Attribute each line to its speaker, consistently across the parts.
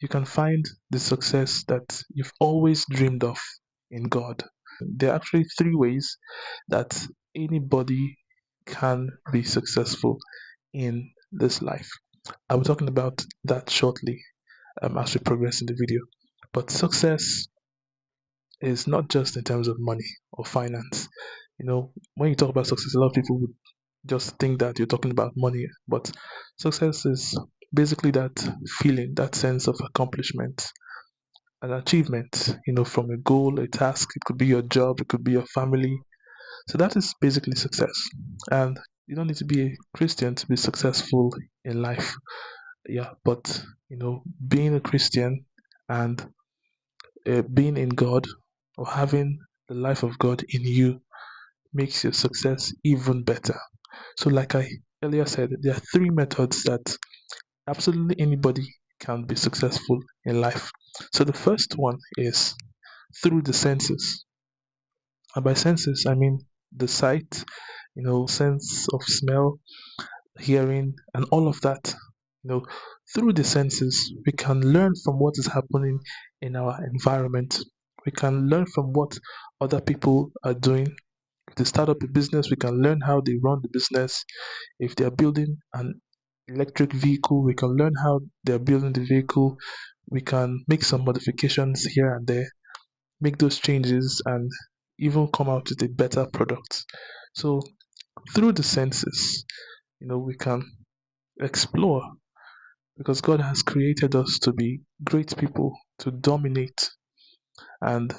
Speaker 1: you can find the success that you've always dreamed of in God. There are actually three ways that anybody can be successful in this life. I'll be talking about that shortly as we progress in the video. But success is not just in terms of money or finance. When you talk about success, a lot of people would just think that you're talking about money, but success is basically that feeling, that sense of accomplishment, an achievement, from a goal, a task. It could be your job, it could be your family. So that is basically success. And you don't need to be a Christian to be successful in life. Yeah, but being a Christian and being in God or having the life of God in you makes your success even better. So, like I earlier said, there are three methods that absolutely anybody can be successful in life. So, the first one is through the senses. And by senses, I mean the sight, sense of smell, hearing, and all of that. Through the senses, we can learn from what is happening in our environment. We can learn from what other people are doing. If they start up a business, we can learn how they run the business. If they are building an electric vehicle, we can learn how they're building the vehicle. We can make some modifications here and there, make those changes, and even come out with a better product. So, through the senses, we can explore because God has created us to be great people, to dominate. And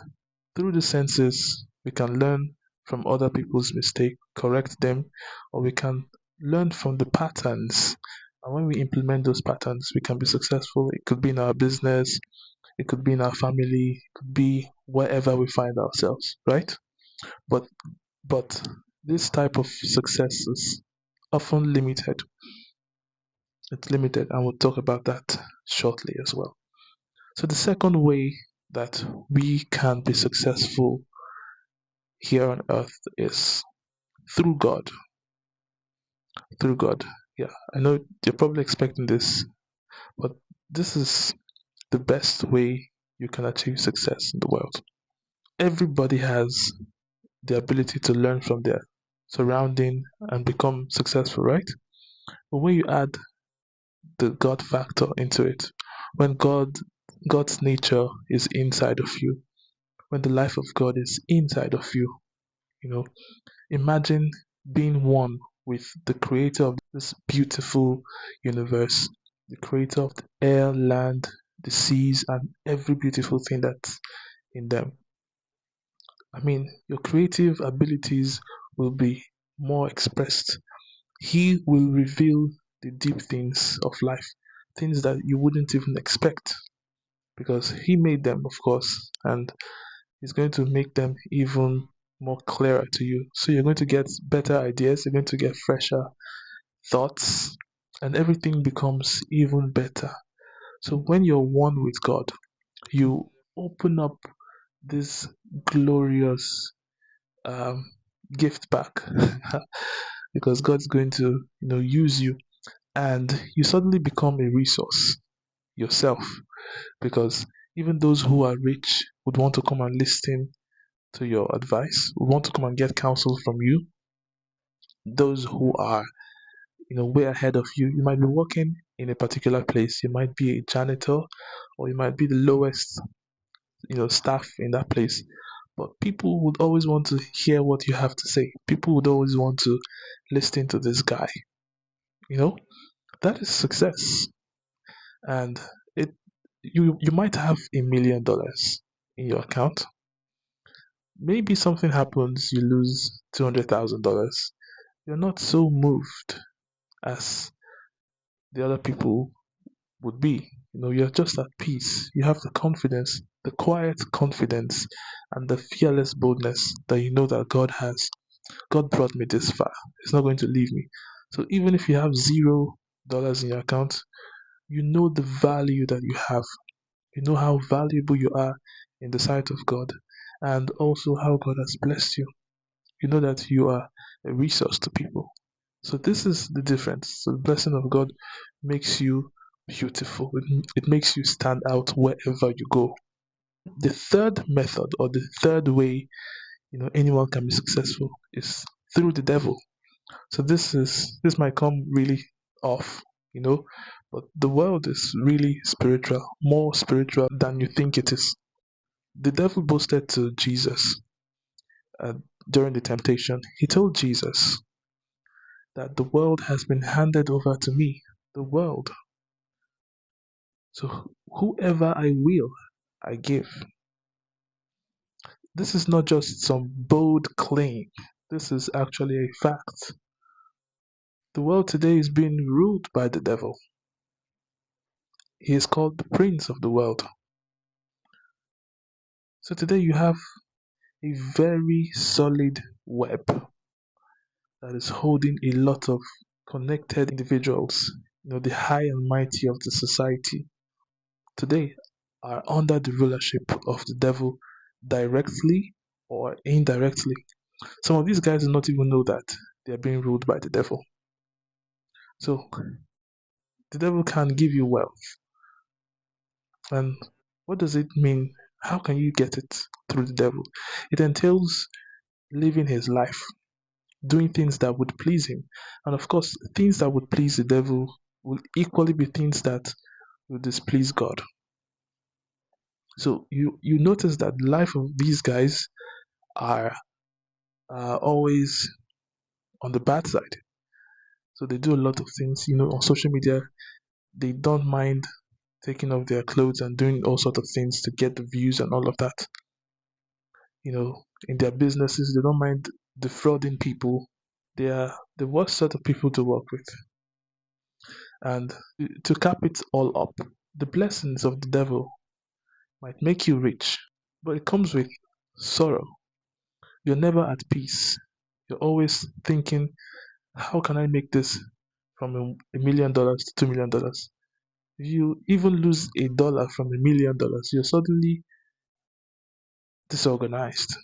Speaker 1: through the senses, we can learn from other people's mistakes, correct them, or we can learn from the patterns. And when we implement those patterns, we can be successful. It could be in our business, it could be in our family, it could be wherever we find ourselves, right? But but this type of success is often limited. It's limited, and we'll talk about that shortly as well. So the second way that we can be successful here on earth is through God. Through God. Yeah, I know you're probably expecting this, but this is the best way you can achieve success in the world. Everybody has the ability to learn from their surrounding and become successful, right? But when you add the God factor into it, when God's nature is inside of you, when the life of God is inside of you, you know, imagine being one with the creator of this beautiful universe, the creator of the air, land, the seas, and every beautiful thing that's in them. I mean, your creative abilities will be more expressed. He will reveal the deep things of life, things that you wouldn't even expect, because He made them, of course, and He's going to make them even more clearer to you. So you're going to get better ideas, you're going to get fresher thoughts, and everything becomes even better. So when you're one with God, you open up this glorious um, gift back because God's going to, use you, and you suddenly become a resource yourself, because even those who are rich would want to come and listen to your advice, would want to come and get counsel from you. Those who are, way ahead of you, you might be working in a particular place, you might be a janitor, or you might be the lowest, staff in that place. But people would always want to hear what you have to say. People would always want to listen to this guy. You know, that is success. And it you might have $1 million in your account. Maybe something happens, you lose $200,000. You're not so moved as the other people would be. You're just at peace. You have the confidence, the quiet confidence, and the fearless boldness that you know that God brought me this far. He's not going to leave me. So even if you have $0 in your account, you know the value that you have. You know how valuable you are in the sight of God, and also how God has blessed you. You know that you are a resource to people. So this is the difference. So the blessing of God makes you beautiful. It makes you stand out wherever you go. The third method or the third way anyone can be successful is through the devil. So this might come really off, you know, but the world is really spiritual, more spiritual than you think it is. The devil boasted to Jesus uh, during the temptation. He told Jesus that the world has been handed over to me. The world. So whoever I will, I give. This is not just some bold claim. This is actually a fact. The world today is being ruled by the devil. He is called the prince of the world. So today you have a very solid web that is holding a lot of connected individuals, the high and mighty of the society today are under the rulership of the devil directly or indirectly. Some of these guys do not even know that they are being ruled by the devil. So the devil can give you wealth. And what does it mean? How can you get it through the devil? It entails living his life, doing things that would please him. And of course, things that would please the devil will equally be things that will displease God. So you notice that the life of these guys are always on the bad side. So they do a lot of things, on social media. They don't mind taking off their clothes and doing all sorts of things to get the views and all of that. In their businesses, they don't mind defrauding people. They are the worst sort of people to work with. And to cap it all up, the blessings of the devil might make you rich, but it comes with sorrow. You're never at peace. You're always thinking, how can I make this from $1 million to $2 million? If you even lose $1 from $1 million, you're suddenly disorganized.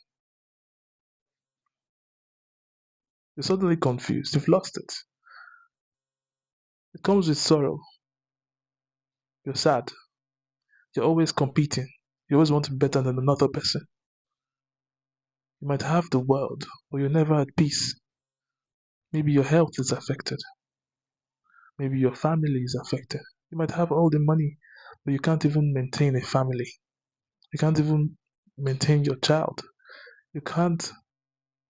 Speaker 1: You're suddenly confused. You've lost it. It comes with sorrow. You're sad. You're always competing. You always want to be better than another person. You might have the world, but you're never at peace. Maybe your health is affected. Maybe your family is affected. You might have all the money, but you can't even maintain a family. You can't even maintain your child. You can't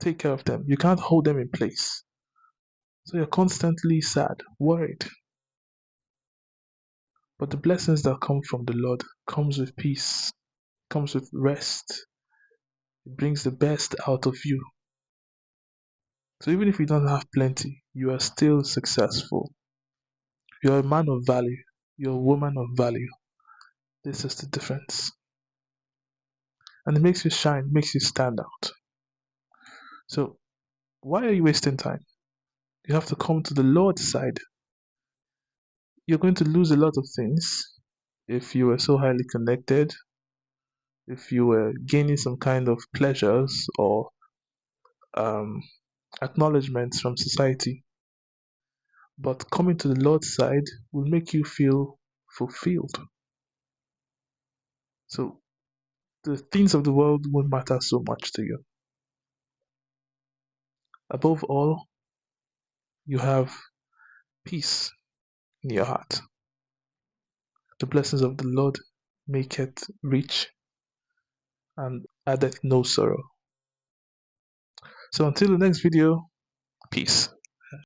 Speaker 1: take care of them. You can't hold them in place. So you're constantly sad, worried. But the blessings that come from the Lord comes with peace, comes with rest. It brings the best out of you. So even if you don't have plenty, you are still successful. You're a man of value. You're a woman of value. This is the difference. And it makes you shine, makes you stand out. So why are you wasting time? You have to come to the Lord's side. You're going to lose a lot of things if you were so highly connected, if you were gaining some kind of pleasures or um, acknowledgements from society. But coming to the Lord's side will make you feel fulfilled. So the things of the world won't matter so much to you. Above all, you have peace in your heart. The blessings of the Lord make it rich and addeth no sorrow. So until the next video, peace.